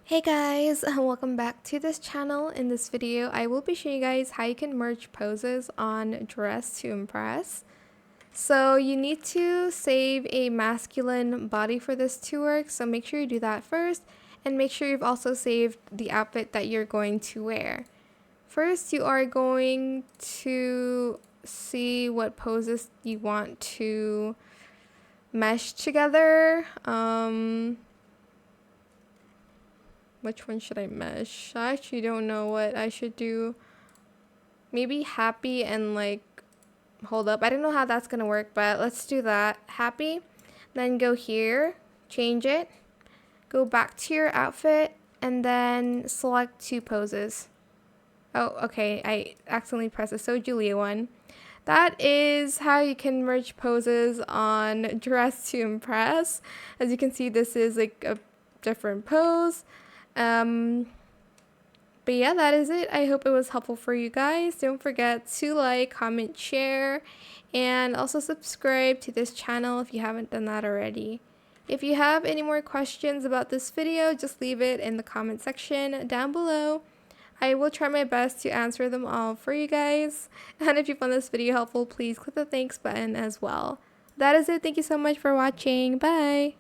Hey guys, welcome back to this channel. In this video, I will be showing you guys how you can merge poses on Dress to Impress. So you need to save a masculine body for this to work, so make sure you do that first, and make sure you've also saved the outfit that you're going to wear. First, you are going to see what poses you want to mesh together. Which one should I mesh? I actually don't know what I should do. Maybe happy and hold up. I don't know how that's gonna work, but let's do that. Happy. Then go here, change it, go back to your outfit, and then select two poses. Oh, okay, I accidentally pressed the So Julia one. That is how you can merge poses on Dress to Impress. As you can see, this is like a different pose. But yeah, that is it. I hope it was helpful for you guys. Don't forget to like, comment, share, and also subscribe to this channel if you haven't done that already. If you have any more questions about this video, just leave it in the comment section down below. I will try my best to answer them all for you guys. And if you found this video helpful, please click the thanks button as well. That is it. Thank you so much for watching. Bye!